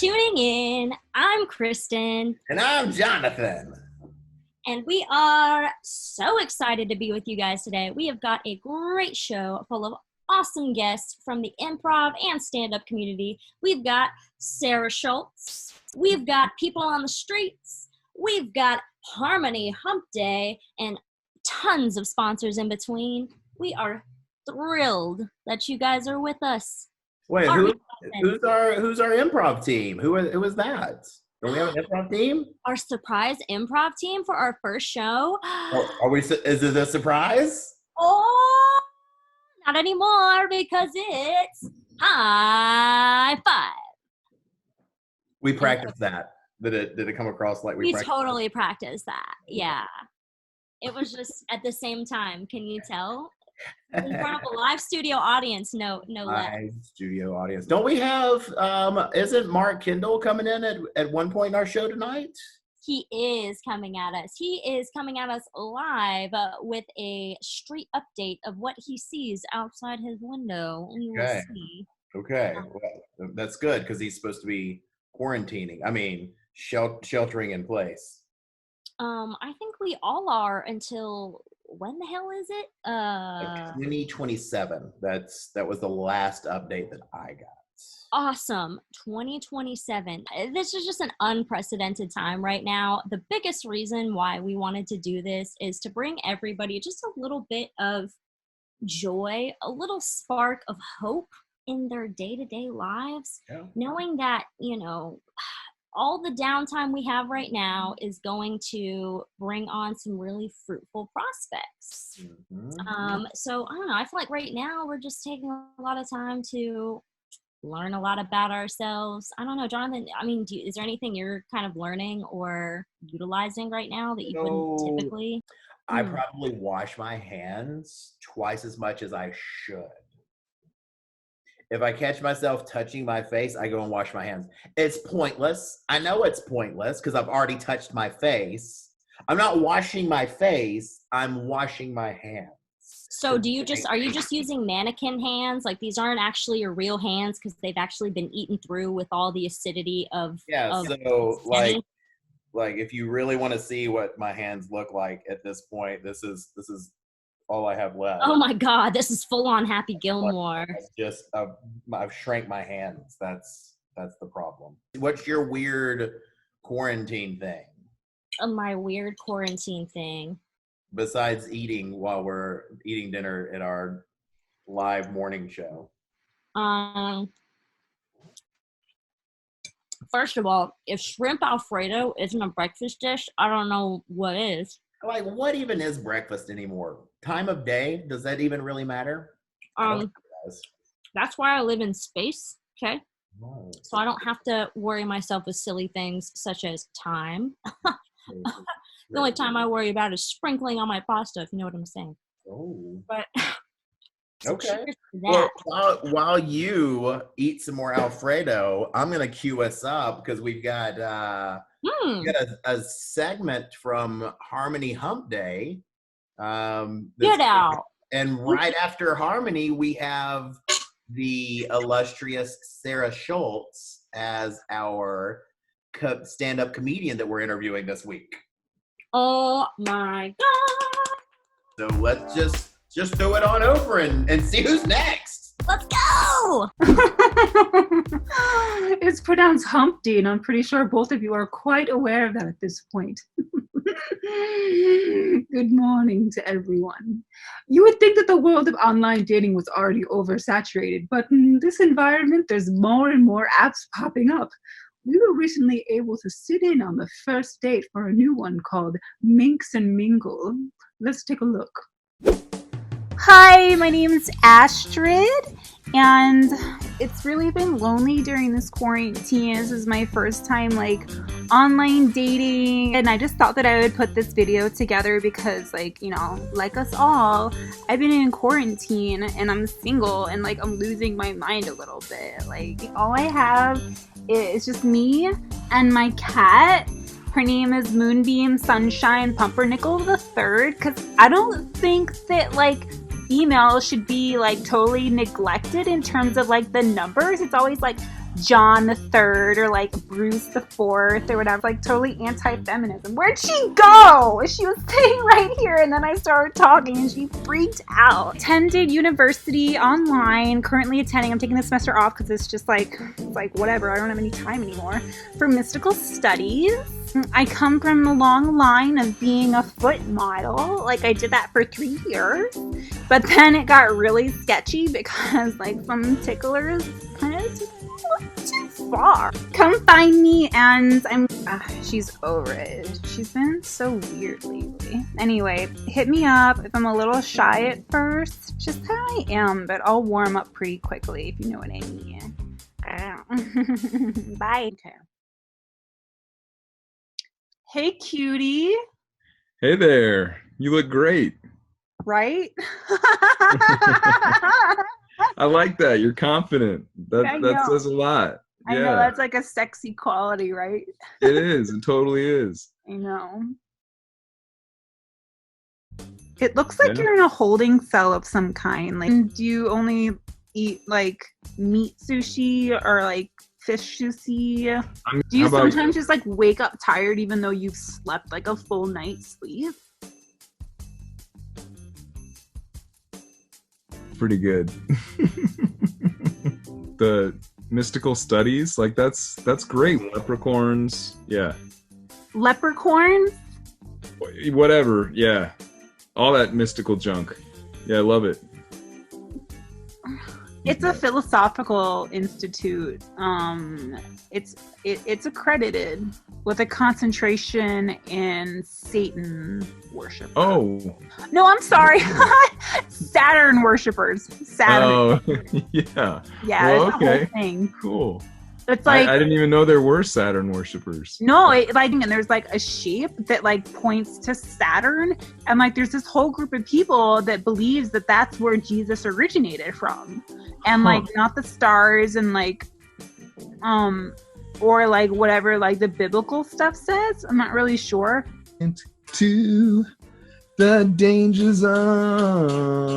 tuning in. I'm Kristin. And I'm Jonathan. And we are so excited to be with you guys today. We have got a great show full of awesome guests from the improv and stand-up community. We've got Sarah Schultz. We've got people on the streets. We've got Hormony Humpdey and tons of sponsors in between. We are thrilled that you guys are with us. Wait, who's our improv team? Who is that? Do we have an improv team? Our surprise improv team for our first show. Is it a surprise? Oh, not anymore because it's high five. We practiced that. Did it come across like we totally practiced that? Yeah. It was just at the same time. Can you tell? In front of a live studio audience, no less. Live studio audience. Don't we have, isn't Mark Kendall coming in at one point in our show tonight? He is coming at us. He is coming at us live with a street update of what he sees outside his window. And you will see. Okay. Well, that's good because he's supposed to be sheltering in place. I think we all are until when the hell is it? 2027. That was the last update that I got. Awesome. 2027. This is just an unprecedented time right now. The biggest reason why we wanted to do this is to bring everybody just a little bit of joy, a little spark of hope in their day-to-day lives, knowing that, all the downtime we have right now is going to bring on some really fruitful prospects. Mm-hmm. So I don't know. I feel like right now we're just taking a lot of time to learn a lot about ourselves. I don't know, Jonathan. Is there anything you're kind of learning or utilizing right now that you wouldn't typically? I probably wash my hands twice as much as I should. If I catch myself touching my face, I go and wash my hands. It's pointless. I know it's pointless because I've already touched my face. I'm not washing my face. I'm washing my hands. So are you just using mannequin hands? Like these aren't actually your real hands because they've actually been eaten through with all the acidity of. Like if you really want to see what my hands look like at this point, this is all I have left. Oh my God, this is full on Happy Gilmore. I've shrank my hands. That's the problem. What's your weird quarantine thing? My weird quarantine thing. Besides eating while we're eating dinner at our live morning show. First of all, if shrimp Alfredo isn't a breakfast dish, I don't know what is. Like, what even is breakfast anymore? Time of day? Does that even really matter? That's why I live in space, okay? Oh. So I don't have to worry myself with silly things such as time. The only time I worry about is sprinkling on my pasta, if you know what I'm saying. Oh. But okay. Well, while you eat some more Alfredo, I'm going to cue us up because we've got a segment from Hormony Humpdey. Get out. And right after Hormony, we have the illustrious Sarah Schultz as our stand-up comedian that we're interviewing this week. Oh my God. So let's just throw it on over and see who's next. Let's go! It's pronounced Humpty, and I'm pretty sure both of you are quite aware of that at this point. Good morning to everyone. You would think that the world of online dating was already oversaturated, but in this environment, there's more and more apps popping up. We were recently able to sit in on the first date for a new one called Minx and Mingle. Let's take a look. Hi, my name's Astrid, and it's really been lonely during this quarantine. This is my first time online dating, and I just thought that I would put this video together because like us all, I've been in quarantine and I'm single and I'm losing my mind a little bit. All I have is just me and my cat. Her name is Moonbeam Sunshine Pumpernickel III, because I don't think that females should be totally neglected in terms of the numbers. It's always John the Third or like Bruce the Fourth or whatever, like totally anti-feminism. Where'd she go? She was sitting right here, and then I started talking and she freaked out. Attended university online, currently attending. I'm taking the semester off because it's just like whatever, I don't have any time anymore, for mystical studies. I come from a long line of being a foot model. Like, I did that for 3 years, but then it got really sketchy because like some ticklers kind of too far. Come find me, and she's over it. She's been so weird lately. Anyway, hit me up if I'm a little shy at first, just how I am, but I'll warm up pretty quickly, if you know what I mean. Bye. Okay. Hey, cutie. Hey there. You look great. Right? I like that. You're confident. That says a lot. I know, that's like a sexy quality, right? It is. It totally is. I know. It looks like you're in a holding cell of some kind. Like, do you only eat like meat sushi or like fish sushi? Do you sometimes just like wake up tired even though you've slept like a full night's sleep? Pretty good. The mystical studies, like that's great. Leprechauns, yeah. Leprechauns? Whatever, yeah. All that mystical junk. Yeah, I love it. It's a philosophical institute. It's accredited with a concentration in Satan worship. Oh. No, I'm sorry. Saturn worshipers. Saturn. Oh, yeah. Yeah, well, it's the whole thing. Cool. It's like I didn't even know there were Saturn worshipers. No, and there's like a shape that like points to Saturn, and like there's this whole group of people that believes that that's where Jesus originated from, and like not the stars and like or like whatever like the biblical stuff says. I'm not really sure. To the danger zone.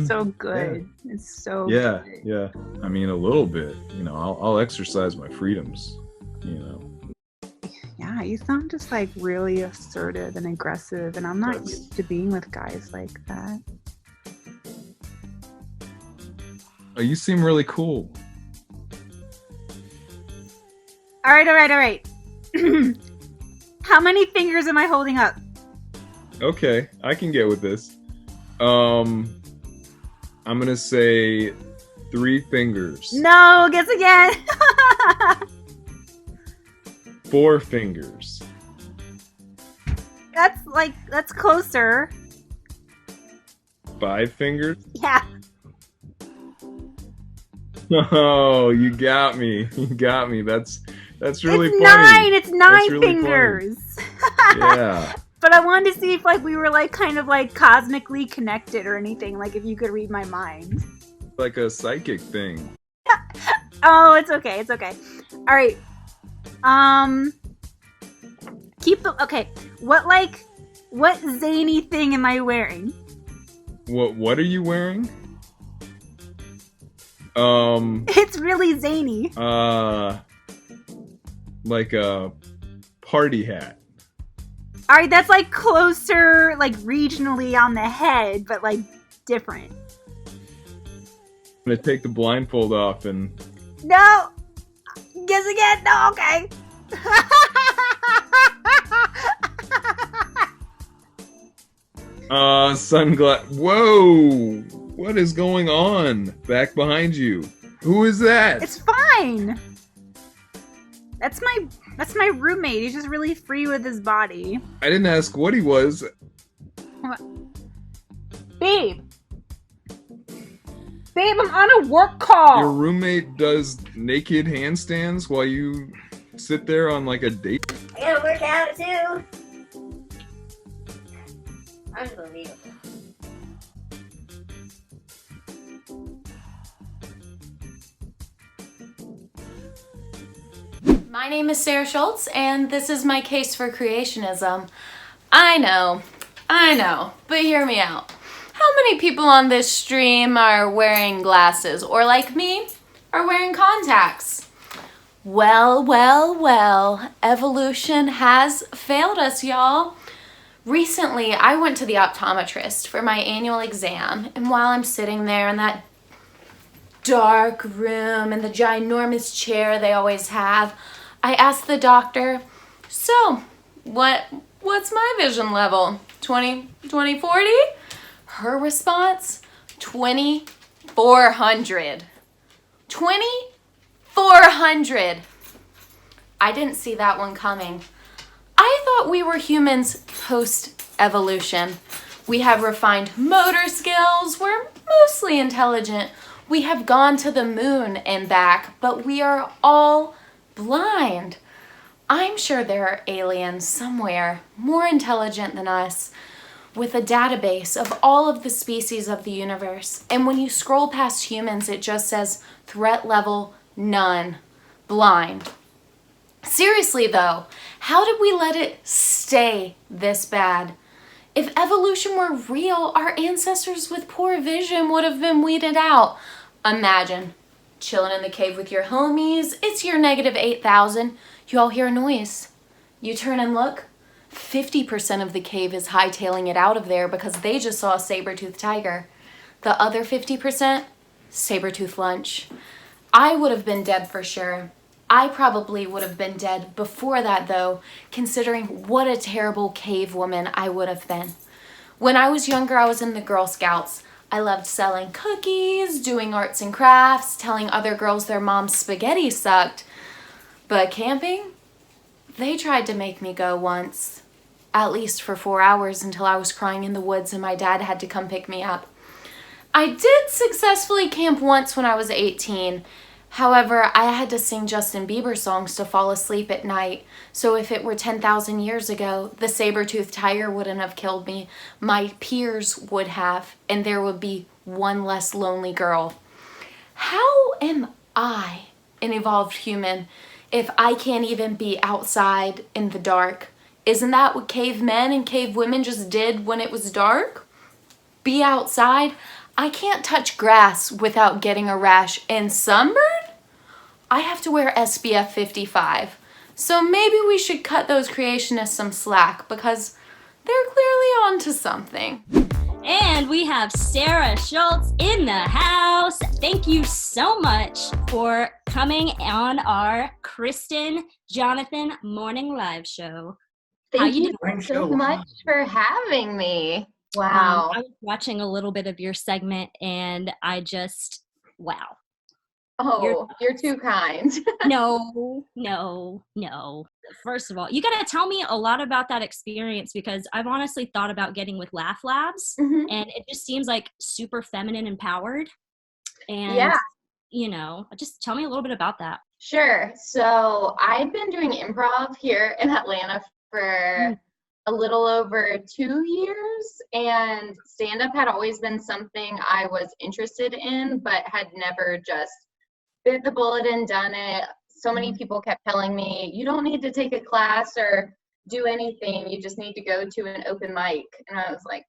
So good. Yeah. It's so good. Yeah. I mean, a little bit. You know, I'll exercise my freedoms. You know. Yeah, you sound just like really assertive and aggressive, and I'm not used to being with guys like that. Oh, you seem really cool. All right. How many fingers am I holding up? Okay, I can get with this. I'm gonna say 3 fingers. No, guess again. 4 fingers. That's closer. 5 fingers? Yeah. Oh, you got me. That's really it's funny. It's 9 really fingers. Yeah. But I wanted to see if like we were like kind of like cosmically connected or anything, like if you could read my mind. Like a psychic thing. Oh, it's okay. All right. What zany thing am I wearing? What are you wearing? It's really zany. Like a party hat. All right, that's like closer, like regionally on the head, but like different. I'm gonna take the blindfold off and... No! Guess again? No, okay. Sunglass. Whoa! What is going on back behind you? Who is that? It's fine. That's my roommate. He's just really free with his body. I didn't ask what he was. What? Babe, I'm on a work call. Your roommate does naked handstands while you sit there on like a date? I gotta work out too. Unbelievable. My name is Sarah Schultz, and this is my case for creationism. I know, but hear me out. How many people on this stream are wearing glasses, or like me, are wearing contacts? Well, well, well, evolution has failed us, y'all. Recently, I went to the optometrist for my annual exam, and while I'm sitting there in that dark room in the ginormous chair they always have, I asked the doctor, so, what's my vision level? 20/40? Her response, 2400. 2400. I didn't see that one coming. I thought we were humans post-evolution. We have refined motor skills. We're mostly intelligent. We have gone to the moon and back, but we are all blind. I'm sure there are aliens somewhere more intelligent than us, with a database of all of the species of the universe. And when you scroll past humans, it just says threat level none, blind. Seriously though, how did we let it stay this bad? If evolution were real, our ancestors with poor vision would have been weeded out. Imagine chilling in the cave with your homies. It's your -8,000. You all hear a noise. You turn and look. 50% of the cave is hightailing it out of there because they just saw a saber-toothed tiger. The other 50%, saber-toothed lunch. I would have been dead for sure. I probably would have been dead before that though, considering what a terrible cave woman I would have been. When I was younger, I was in the Girl Scouts. I loved selling cookies, doing arts and crafts, telling other girls their mom's spaghetti sucked. But camping? They tried to make me go once. At least for 4 hours until I was crying in the woods and my dad had to come pick me up. I did successfully camp once when I was 18. However, I had to sing Justin Bieber songs to fall asleep at night. So if it were 10,000 years ago, the saber-toothed tiger wouldn't have killed me. My peers would have, and there would be one less lonely girl. How am I an evolved human if I can't even be outside in the dark? Isn't that what cavemen and cave women just did when it was dark? Be outside? I can't touch grass without getting a rash and sunburn? I have to wear SPF 55. So maybe we should cut those creationists some slack because they're clearly onto something. And we have Sarah Schultz in the house. Thank you so much for coming on our Kristin Jonathan Morning Live Show. Thank you so much for having me. Wow. I was watching a little bit of your segment and I just, wow. Oh, you're too kind. No. First of all, you got to tell me a lot about that experience because I've honestly thought about getting with Laugh Labs and it just seems like super feminine empowered. And, just tell me a little bit about that. Sure. So I've been doing improv here in Atlanta for a little over 2 years, and stand-up had always been something I was interested in, but had never just bit the bullet and done it. So many people kept telling me, you don't need to take a class or do anything. You just need to go to an open mic. And I was like,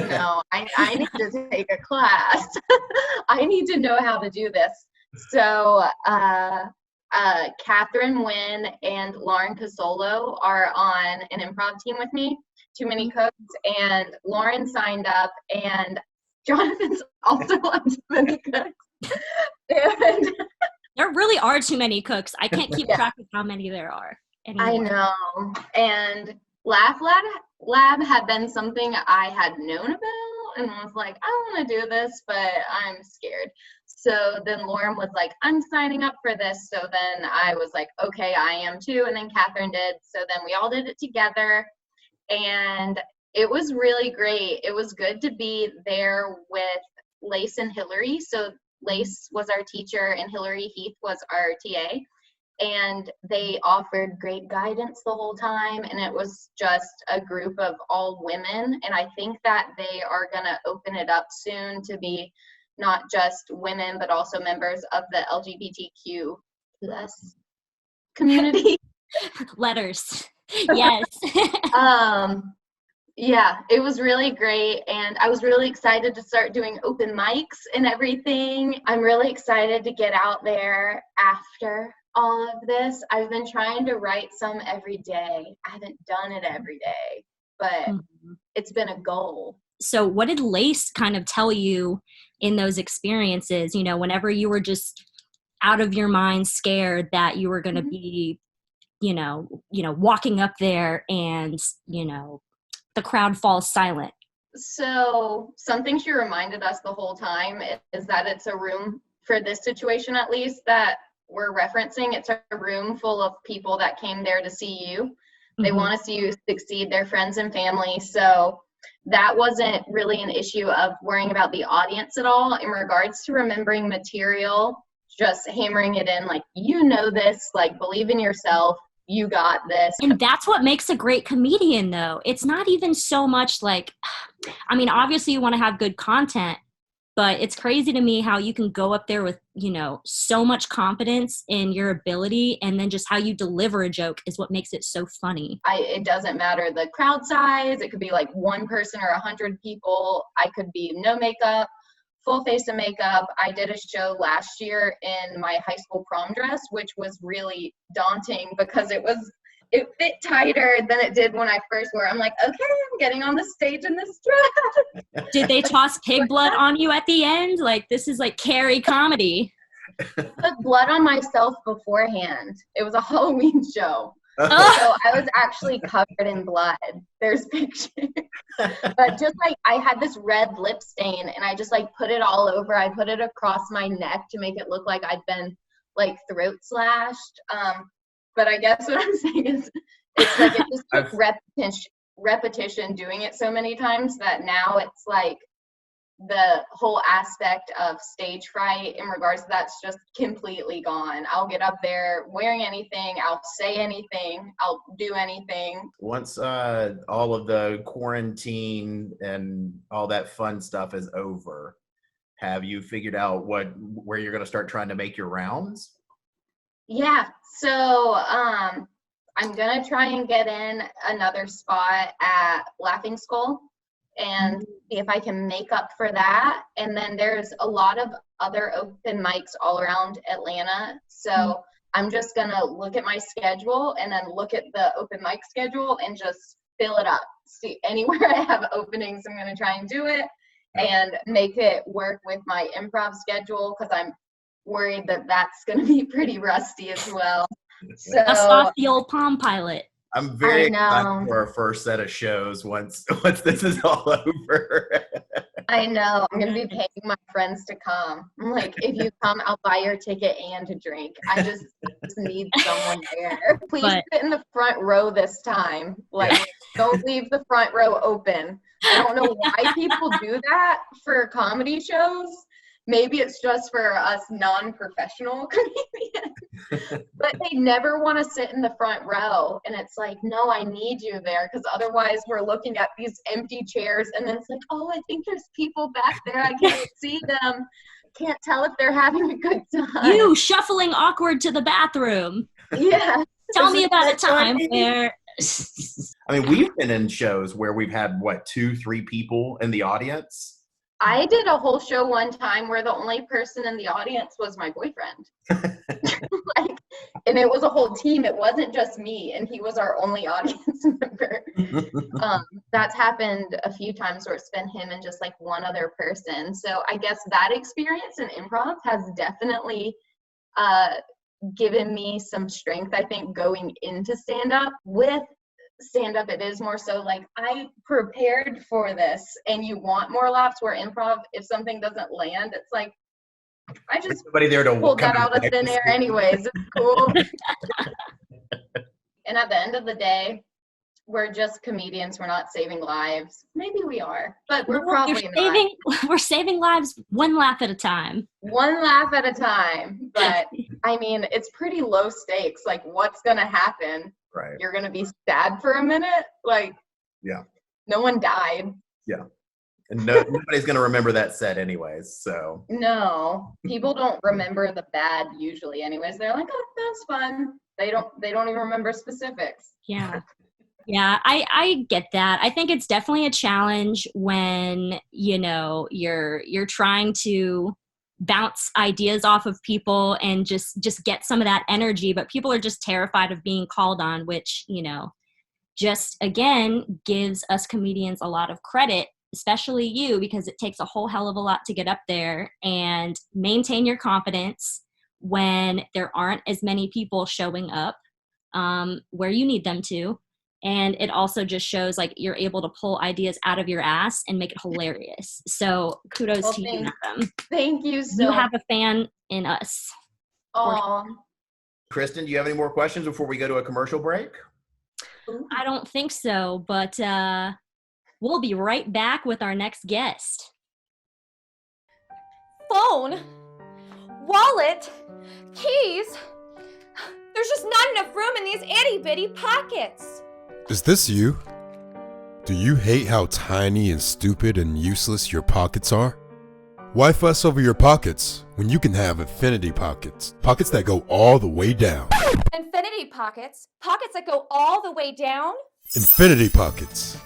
no, I need to take a class. I need to know how to do this. So Catherine Wynn and Lauren Casolo are on an improv team with me, Too Many Cooks, and Lauren signed up, and Jonathan's also on Too Many Cooks. And there really are too many cooks. I can't keep track of how many there are anymore. I know. And Laugh Lab had been something I had known about and was like, I want to do this, but I'm scared. So then Lauren was like, I'm signing up for this. So then I was like, okay, I am too. And then Catherine did. So then we all did it together. And it was really great. It was good to be there with Lace and Hillary. So Lace was our teacher and Hillary Heath was our TA. And they offered great guidance the whole time. And it was just a group of all women. And I think that they are going to open it up soon to be not just women, but also members of the LGBTQ plus community. Letters. Yes. Yeah, it was really great. And I was really excited to start doing open mics and everything. I'm really excited to get out there after all of this. I've been trying to write some every day. I haven't done it every day, but it's been a goal. So what did Lace kind of tell you in those experiences, you know, whenever you were just out of your mind, scared that you were going to be, you know, walking up there and, you know, the crowd falls silent? So something she reminded us the whole time is that it's a room, for this situation at least, that we're referencing. It's a room full of people that came there to see you. They want to see you succeed, their friends and family. So that wasn't really an issue of worrying about the audience at all. In regards to remembering material, just hammering it in, like, you know this, like, believe in yourself, you got this. And that's what makes a great comedian, though. It's not even so much like, I mean, obviously you want to have good content, but it's crazy to me how you can go up there with, you know, so much confidence in your ability, and then just how you deliver a joke is what makes it so funny. It doesn't matter the crowd size. It could be like one person or 100 people. I could be no makeup, full face of makeup. I did a show last year in my high school prom dress, which was really daunting because it fit tighter than it did when I first wore it. I'm like, okay, I'm getting on the stage in this dress. Did they toss pig blood on you at the end? Like, this is like Carrie comedy. I put blood on myself beforehand. It was a Halloween show. So I was actually covered in blood. There's pictures. But just like, I had this red lip stain and I just like put it all over. I put it across my neck to make it look like I'd been like throat slashed. But I guess what I'm saying is, it's like it just took repetition doing it so many times that now it's like the whole aspect of stage fright in regards to that's just completely gone. I'll get up there wearing anything, I'll say anything, I'll do anything. Once all of the quarantine and all that fun stuff is over, have you figured out where you're going to start trying to make your rounds? Yeah, so I'm gonna try and get in another spot at Laughing Skull and see if I can make up for that. And then there's a lot of other open mics all around Atlanta. So I'm just gonna look at my schedule and then look at the open mic schedule and just fill it up. See, anywhere I have openings, I'm gonna try and do it and make it work with my improv schedule, because I'm worried that that's going to be pretty rusty as well. So dust off the old Palm Pilot. I'm very excited for our first set of shows once this is all over. I know. I'm going to be paying my friends to come. I'm like, if you come, I'll buy your ticket and a drink. I just need someone there. Please sit in the front row this time. Like, don't leave the front row open. I don't know why people do that for comedy shows. Maybe it's just for us non-professional comedians, but they never want to sit in the front row. And it's like, no, I need you there, because otherwise we're looking at these empty chairs and then it's like, oh, I think there's people back there. I can't see them. Can't tell if they're having a good time. You shuffling awkward to the bathroom. Yeah. Tell me about a time where... I mean, we've been in shows where we've had, 2-3 people in the audience. I did a whole show one time where the only person in the audience was my boyfriend. And it was a whole team. It wasn't just me, and he was our only audience member. That's happened a few times where it's been him and just like one other person. So I guess that experience in improv has definitely given me some strength, I think, going into stand-up. With stand-up, it is more so like, I prepared for this, and you want more laughs, where improv, if something doesn't land, it's like, I just somebody there to pulled that out of thin air anyways. It's cool. And at the end of the day, we're just comedians. We're not saving lives. Maybe we are, but we're probably not. We're saving lives one laugh at a time. One laugh at a time. But I mean, it's pretty low stakes. Like, what's going to happen? Right. You're going to be sad for a minute? Like, yeah. No one died. Yeah. And nobody's going to remember that set anyways, so. No. People don't remember the bad usually anyways. They're like, oh, that was fun. They don't even remember specifics. Yeah. Yeah, I get that. I think it's definitely a challenge when, you're trying to bounce ideas off of people and just get some of that energy. But people are just terrified of being called on, which, you know, just again gives us comedians a lot of credit, especially you, because it takes a whole hell of a lot to get up there and maintain your confidence when there aren't as many people showing up where you need them to. And it also just shows like you're able to pull ideas out of your ass and make it hilarious. So kudos to you, Madam. Thank you so You have a fan in us. Aw. Kristin, do you have any more questions before we go to a commercial break? I don't think so, but we'll be right back with our next guest. Phone, wallet, keys. There's just not enough room in these itty-bitty pockets. Is this you? Do you hate how tiny and stupid and useless your pockets are? Why fuss over your pockets when you can have infinity pockets? Pockets that go all the way down. Infinity pockets? Pockets that go all the way down? Infinity pockets.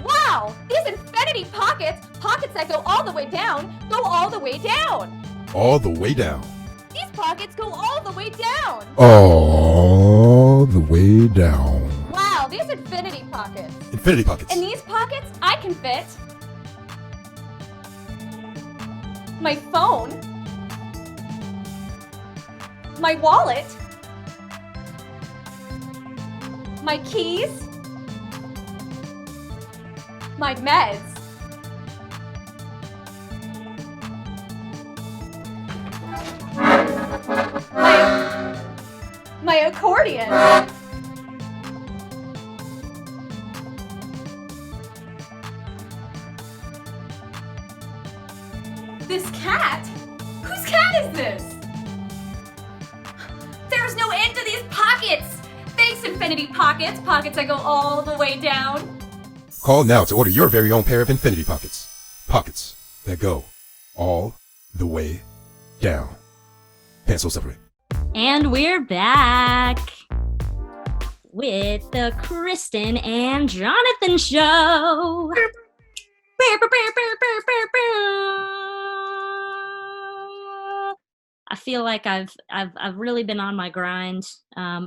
Wow! These infinity pockets, pockets that go all the way down, go all the way down! All the way down. These pockets go all the way down! All the way down. Wow, these infinity pockets. Infinity pockets. In these pockets, I can fit my phone, my wallet, my keys, my meds, my accordion, this cat? Whose cat is this? There's no end to these pockets! Thanks, Infinity Pockets, pockets that go all the way down. Call now to order your very own pair of infinity pockets. Pockets that go all the way down. Pencil separate. And we're back with the Kristin and Jonathan show. I feel like I've really been on my grind.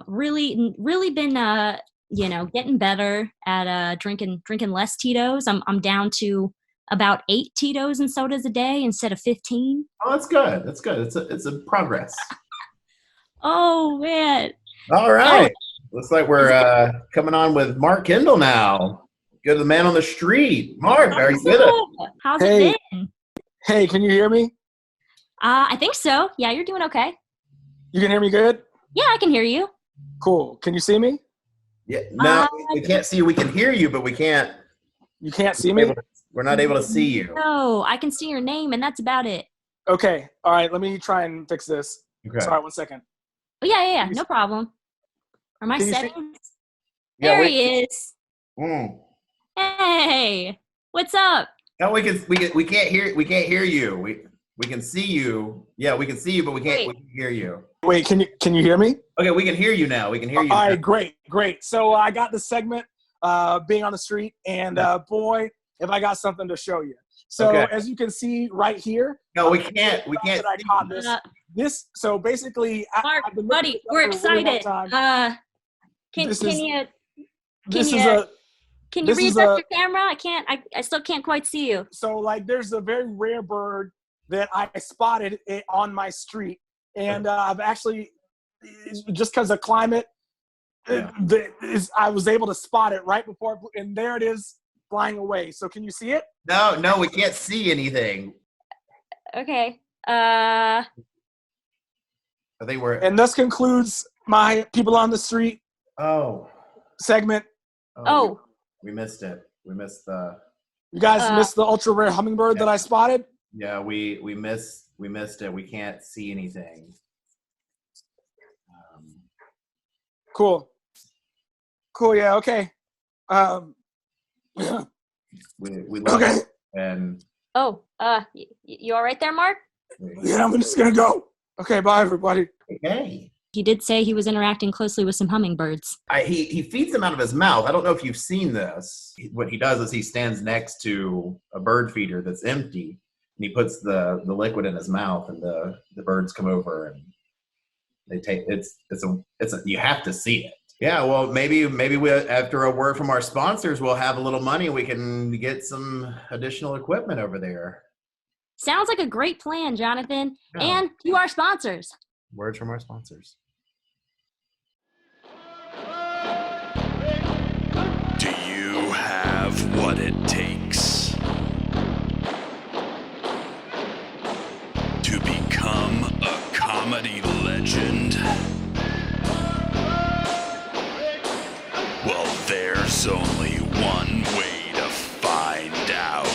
Really been getting better at drinking less Tito's. I'm down to about 8 Tito's and sodas a day instead of 15. Oh, that's good. That's good. It's a progress. Oh man. All right. Looks like we're coming on with Mark Kendall now. Go to the man on the street. Mark, are you with it? How's it been? Hey, can you hear me? I think so. Yeah, you're doing okay. You can hear me good? Yeah, I can hear you. Cool. Can you see me? Yeah. No, we can't see you. We can hear you, but we can't. You can't see me? We're not able to see you. No, I can see your name, and that's about it. Okay. All right. Let me try and fix this. Okay. Sorry, 1 second. Oh, yeah. No problem. Are my Can you see- settings? Yeah, There wait. he is. Hey, what's up? No, we can't hear you. We can see you. Yeah, we can see you, but we can't hear you. Wait, can you hear me? Okay, we can hear you now. We can hear you. All right, great. So I got the segment, being on the street, and boy, have I got something to show you. So as you can see right here. No, we can't. We can't. I caught this. So basically, Mark, I've been buddy, we're excited. Can you readjust your camera? I still can't quite see you. So like there's a very rare bird that I spotted on my street, and I've actually, just because of climate, I was able to spot it right before, and there it is flying away. So can you see it? No, we can't see anything. Okay. I think we're. And this concludes my people on the street segment. We missed it. We missed the. You guys missed the ultra rare hummingbird that I spotted? Yeah, we missed it. We can't see anything. Cool. Yeah. Okay. We love it. And. You all right there, Mark? Yeah, I'm just gonna go. Okay, bye everybody. Okay. He did say he was interacting closely with some hummingbirds. He feeds them out of his mouth. I don't know if you've seen this. What he does is he stands next to a bird feeder that's empty, he puts the liquid in his mouth, and the birds come over and they take it's a you have to see it. Yeah, well, maybe we, after a word from our sponsors, we'll have a little money. We can get some additional equipment over there. Sounds like a great plan, Jonathan. Yeah. And to our sponsors. Words from our sponsors. Do you have what it takes to become a comedy legend? Well, there's only one way to find out.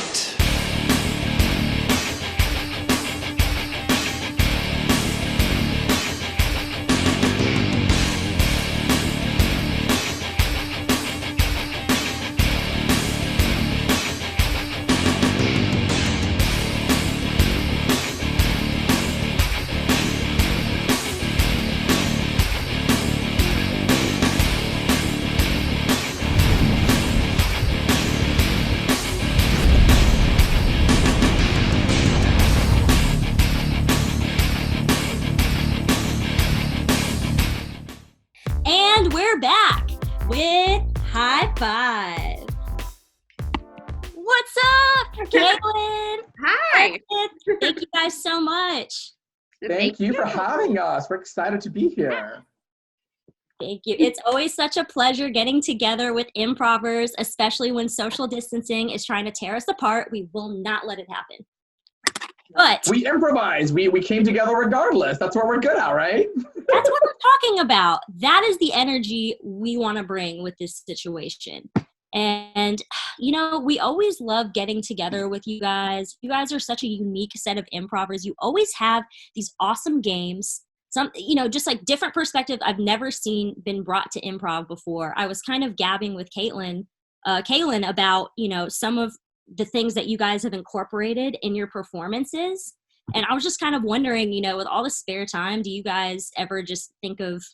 And we're back with High Five. What's up, Caitlin? Hi. Thank you guys so much. Thank you for having us. We're excited to be here. Thank you. It's always such a pleasure getting together with improvers, especially when social distancing is trying to tear us apart. We will not let it happen. But we improvise. We came together regardless. That's what we're good at, right? That's what we're talking about. That is the energy we want to bring with this situation. And, you know, we always love getting together with you guys. You guys are such a unique set of improvers. You always have these awesome games. Some, you know, just like different perspectives I've never seen been brought to improv before. I was kind of gabbing with Kaylin about, you know, some of the things that you guys have incorporated in your performances. And I was just kind of wondering, you know, with all the spare time, do you guys ever just think of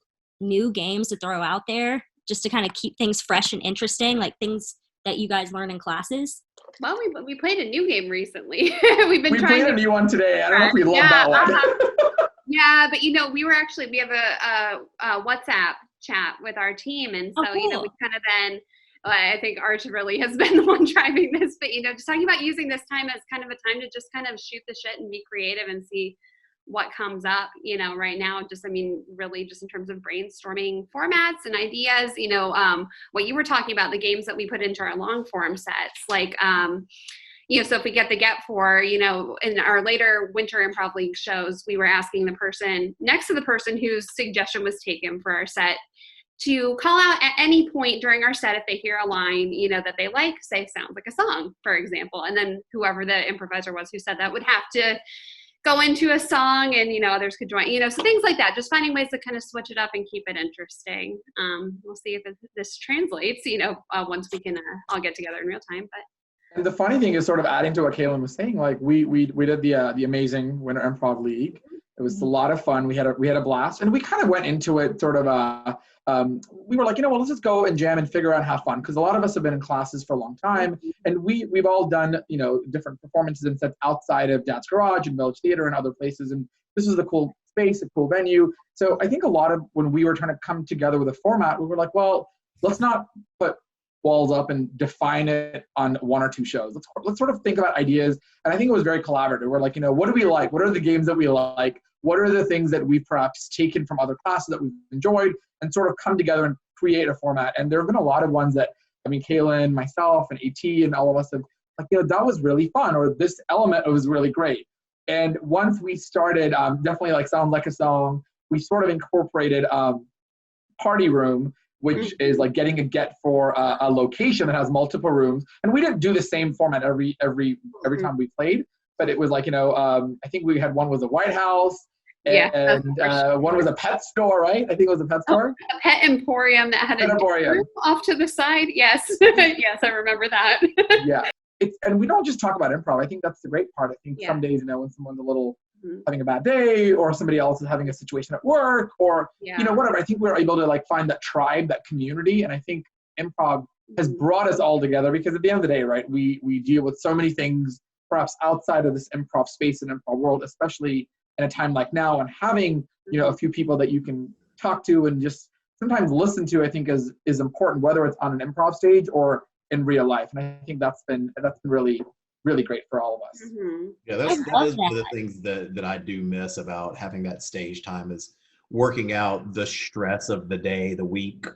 new games to throw out there just to kind of keep things fresh and interesting, like things that you guys learn in classes? Well, we played a new game recently. We played a new one today. I don't know if we love that one. Yeah, but you know, we have a WhatsApp chat with our team, and so you know, we kind of then. I think Arch really has been the one driving this, but you know, just talking about using this time as kind of a time to just kind of shoot the shit and be creative and see what comes up, you know, right now. Just, I mean, really just in terms of brainstorming formats and ideas, you know, what you were talking about, the games that we put into our long form sets, like, you know, so if we get for, you know, in our later Winter Improv League shows, we were asking the person next to the person whose suggestion was taken for our set to call out at any point during our set if they hear a line, you know, that they like, say sounds like a song, for example. And then whoever the improviser was who said that would have to go into a song, and, you know, others could join, you know, so things like that, just finding ways to kind of switch it up and keep it interesting. We'll see if this translates, you know, once we can all get together in real time. But and the funny thing is, sort of adding to what Kaylin was saying, like we did the amazing Winter Improv League. It was a lot of fun. We had a blast, and we kind of went into it sort of we were like, you know, well, let's just go and jam and figure out and have fun, because a lot of us have been in classes for a long time, and we've all done, you know, different performances and sets outside of Dad's Garage and Village Theater and other places, and this was a cool space, a cool venue. So I think a lot of when we were trying to come together with a format, we were like, well, let's not put walls up and define it on one or two shows. Let's sort of think about ideas, and I think it was very collaborative. We're like, you know, what do we like? What are the games that we like? What are the things that we've perhaps taken from other classes that we've enjoyed, and sort of come together and create a format? And there have been a lot of ones that, I mean, Kaylin, myself, and AT, and all of us have, like, you know, that was really fun, or this element was really great. And once we started, definitely like Sounds Like a Song, we sort of incorporated Party Room, which is like getting for a location that has multiple rooms. And we didn't do the same format every time we played, but it was like, you know, I think we had one was a White House, and one was a pet store, right? I think it was a pet store. A pet emporium that had a room off to the side. Yes. Yes, I remember that. Yeah. And we don't just talk about improv. I think that's the great part. I think some days, you know, when someone's a little having a bad day, or somebody else is having a situation at work, or, you know, whatever, I think we're able to like find that tribe, that community. And I think improv has brought us all together, because at the end of the day, right, we deal with so many things perhaps outside of this improv space and improv world, especially in a time like now, and having, a few people that you can talk to and just sometimes listen to, I think is important, whether it's on an improv stage or in real life. And I think that's been really, really great for all of us. Mm-hmm. Yeah, that is one of the things that I do miss about having that stage time, is working out the stress of the day, the week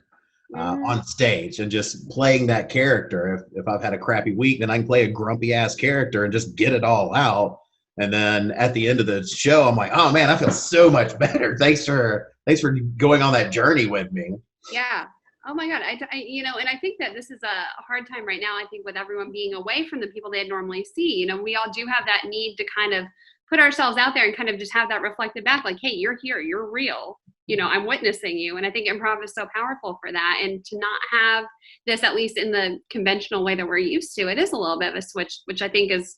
on stage, and just playing that character. If I've had a crappy week, then I can play a grumpy ass character and just get it all out. And then at the end of the show, I'm like, oh man, I feel so much better. Thanks for going on that journey with me. Yeah. Oh my God. And I think that this is a hard time right now. I think with everyone being away from the people they normally see, we all do have that need to kind of put ourselves out there and kind of just have that reflected back, like, hey, you're here, you're real. I'm witnessing you. And I think improv is so powerful for that. And to not have this, at least in the conventional way that we're used to, it is a little bit of a switch, which I think is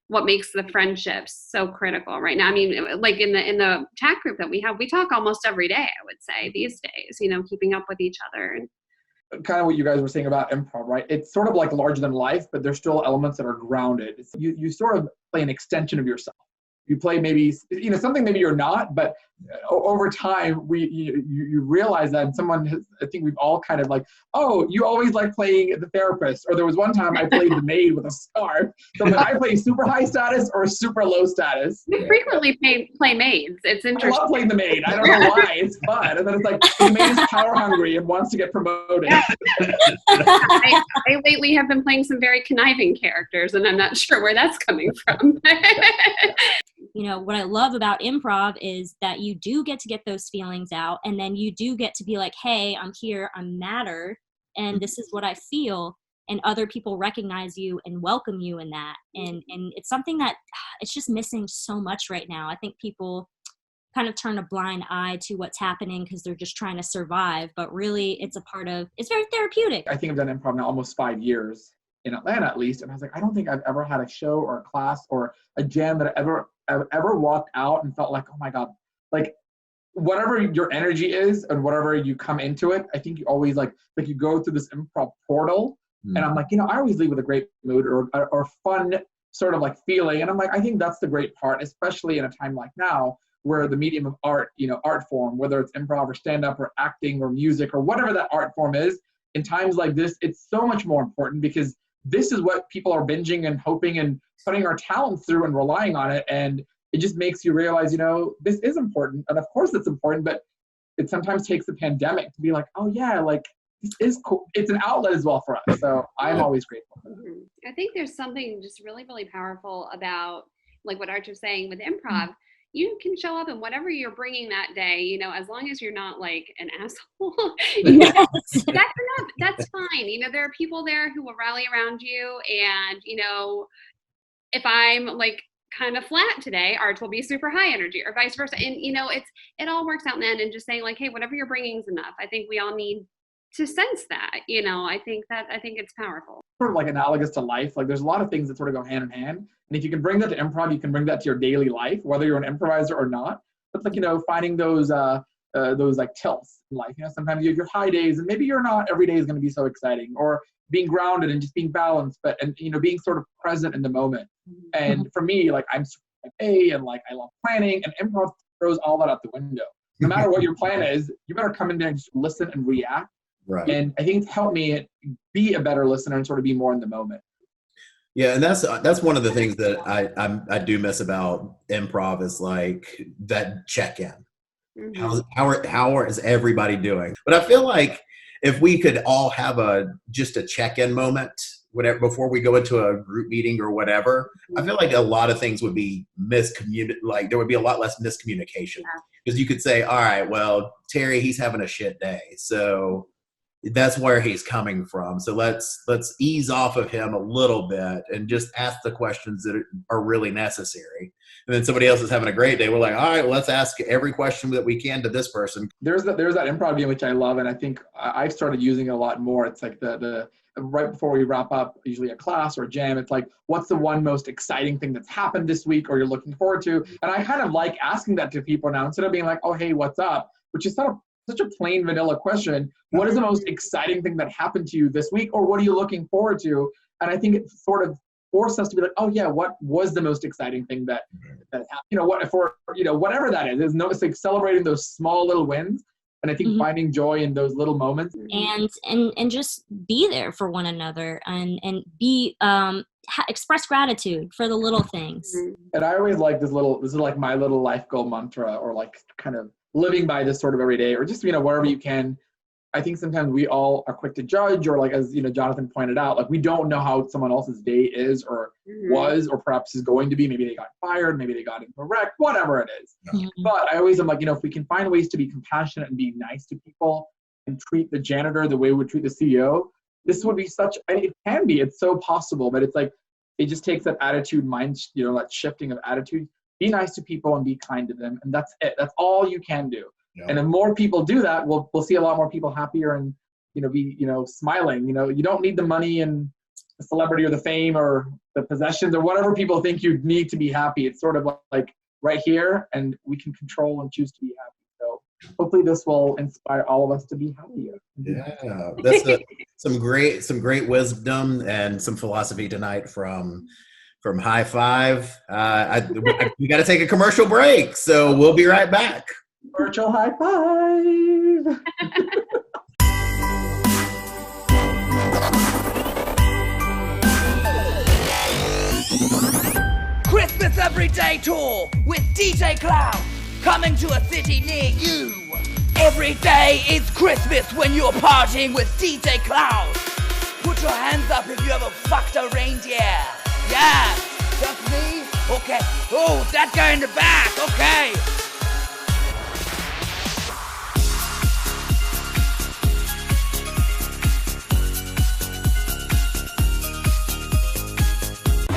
what makes the friendships so critical right now. I mean, like in the chat group that we have, we talk almost every day, I would say, these days, keeping up with each other. And kind of what you guys were saying about improv, right? It's sort of like larger than life, but there's still elements that are grounded. You sort of play an extension of yourself. You play maybe, something maybe you're not, but over time, you realize that I think we've all kind of like, oh, you always like playing the therapist. Or there was one time I played the maid with a scarf. So I'm like, I play super high status or super low status. We frequently play maids. It's interesting. I love playing the maid. I don't know why. It's fun. And then it's like, the maid is power hungry and wants to get promoted. I lately have been playing some very conniving characters, and I'm not sure where that's coming from. What I love about improv is that you do get to get those feelings out, and then you do get to be like, hey, I'm here, I'm matter, and this is what I feel, and other people recognize you and welcome you in that. And it's something that it's just missing so much right now. I think people kind of turn a blind eye to what's happening because they're just trying to survive, but really it's very therapeutic. I think I've done improv now almost 5 years, in Atlanta at least, and I was like, I don't think I've ever had a show or a class or a jam that I've ever walked out and felt like, oh my God, like whatever your energy is and whatever you come into it, I think you always like you go through this improv portal, and I'm like, I always leave with a great mood or fun sort of like feeling, and I'm like, I think that's the great part, especially in a time like now where the medium of art, art form, whether it's improv or stand-up or acting or music or whatever that art form is, in times like this, it's so much more important because this is what people are binging and hoping and putting our talents through and relying on it. And it just makes you realize, this is important. And of course it's important, but it sometimes takes the pandemic to be like, oh yeah, like this is cool. It's an outlet as well for us. So I'm always grateful for that. I think there's something just really, really powerful about like what Arch was saying with improv. You can show up and whatever you're bringing that day, as long as you're not like an asshole, that's enough. That's fine. There are people there who will rally around you. And, if I'm like kind of flat today, Arch will be super high energy or vice versa. And, it all works out in the end, and just saying like, hey, whatever you're bringing is enough. I think we all need to sense that, I think it's powerful. Sort of like analogous to life. Like there's a lot of things that sort of go hand in hand. And if you can bring that to improv, you can bring that to your daily life, whether you're an improviser or not. But like, finding those like tilts in life. Sometimes you have your high days and maybe you're not, every day is going to be so exciting, or being grounded and just being balanced, and being sort of present in the moment. And for me, like I'm and like I love planning, and improv throws all that out the window. No matter what your plan is, you better come in there and just listen and react. Right. And I think it's helped me be a better listener and sort of be more in the moment. Yeah, and that's one of the things that I do miss about improv is like that check-in. How is everybody doing? But I feel like if we could all have just a check-in moment before we go into a group meeting or whatever, I feel like a lot of things would be like there would be a lot less miscommunication, because you could say, all right, well, Terry, he's having a shit day, so that's where he's coming from. So let's ease off of him a little bit and just ask the questions that are really necessary. And then somebody else is having a great day. We're like, all right, well, let's ask every question that we can to this person. There's that improv game, which I love. And I think I've started using it a lot more. It's like the right before we wrap up, usually a class or a jam, it's like, what's the one most exciting thing that's happened this week or you're looking forward to? And I kind of like asking that to people now, instead of being like, oh, hey, what's up? Which is such a plain vanilla question. What is the most exciting thing that happened to you this week, or what are you looking forward to? And I think it sort of force us to be like, oh yeah, what was the most exciting thing that happened? You know, what for, you know, whatever that is. It's like celebrating those small little wins. And I think finding joy in those little moments. And just be there for one another and be express gratitude for the little things. And I always like this is like my little life goal mantra, or like kind of living by this sort of every day, or just, you know, wherever you can. I think sometimes we all are quick to judge, or like, as you know, Jonathan pointed out, like we don't know how someone else's day is or was, or perhaps is going to be. Maybe they got fired, maybe they got into a wreck, whatever it is. But I always am like, you know, if we can find ways to be compassionate and be nice to people and treat the janitor the way we would treat the CEO, this would be it can be, it's so possible, but it's like, it just takes that attitude, you know, that shifting of attitude. Be nice to people and be kind to them. And that's it. That's all you can do. Yeah. And if more people do that, we'll see a lot more people happier and, you know, be, you know, smiling. You know, you don't need the money and the celebrity or the fame or the possessions or whatever people think you need to be happy. It's sort of like right here, and we can control and choose to be happy. So hopefully this will inspire all of us to be happier. Yeah, that's some great wisdom and some philosophy tonight from High Five. We got to take a commercial break, so we'll be right back. Virtual high five. Christmas Everyday Tour with DJ Cloud, coming to a city near you. Every day is Christmas when you're partying with DJ Cloud. Put your hands up if you ever fucked a reindeer. Yeah, just me? Okay. Oh, that guy in the back. Okay.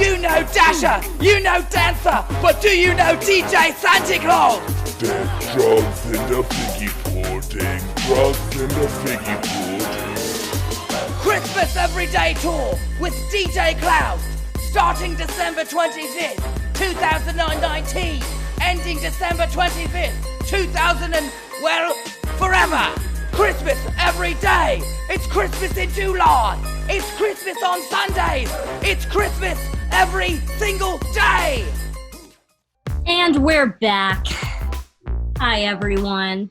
You know Dasher, you know Dancer, but do you know DJ Santa Claus? Take drugs in the piggy pool, take drugs in the piggy pool. Christmas Everyday Tour with DJ Cloud, starting December 25th, 2019, ending December 25th, forever. Christmas every day. It's Christmas in July. It's Christmas on Sundays. It's Christmas every single day. And we're back. Hi, everyone.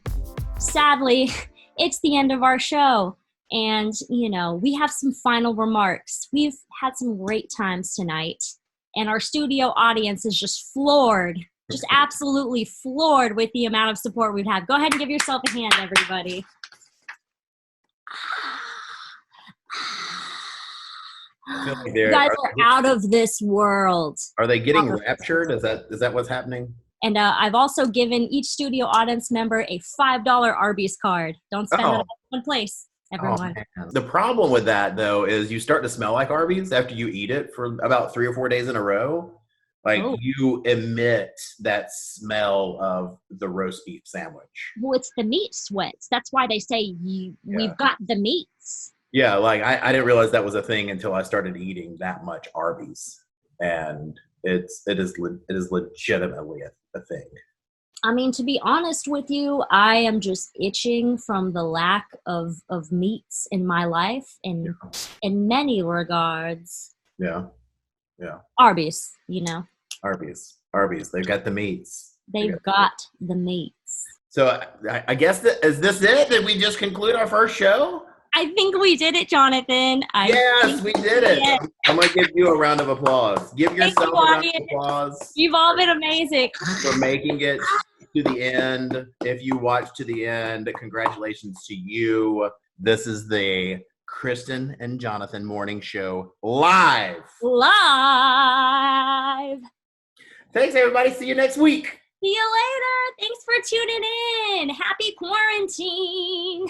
Sadly, it's the end of our show. And, you know, we have some final remarks. We've had some great times tonight. And our studio audience is just floored, just absolutely floored with the amount of support we've had. Go ahead and give yourself a hand, everybody. You guys are out of this world. Are they getting raptured? Is that what's happening? And I've also given each studio audience member a $5 Arby's card. Don't spend it in one place, everyone. Oh, the problem with that, though, is you start to smell like Arby's after you eat it for about 3 or 4 days in a row. Like, you emit that smell of the roast beef sandwich. Well, it's the meat sweats. That's why they say we've got the meats. Yeah, like I didn't realize that was a thing until I started eating that much Arby's, and it is legitimately a thing. I mean, to be honest with you, I am just itching from the lack of meats in my life in many regards. Yeah. Arby's, you know. Arby's. They've got the meats. They've got the meats. So I guess is this it? Did we just conclude our first show? I think we did it, Jonathan. Yes, we did it. I'm going to give you a round of applause. Give yourself a round of applause. You've all been amazing. For making it to the end. If you watched to the end, congratulations to you. This is the Kristin and Jonathan Morning Show live. Thanks, everybody. See you next week. See you later. Thanks for tuning in. Happy quarantine.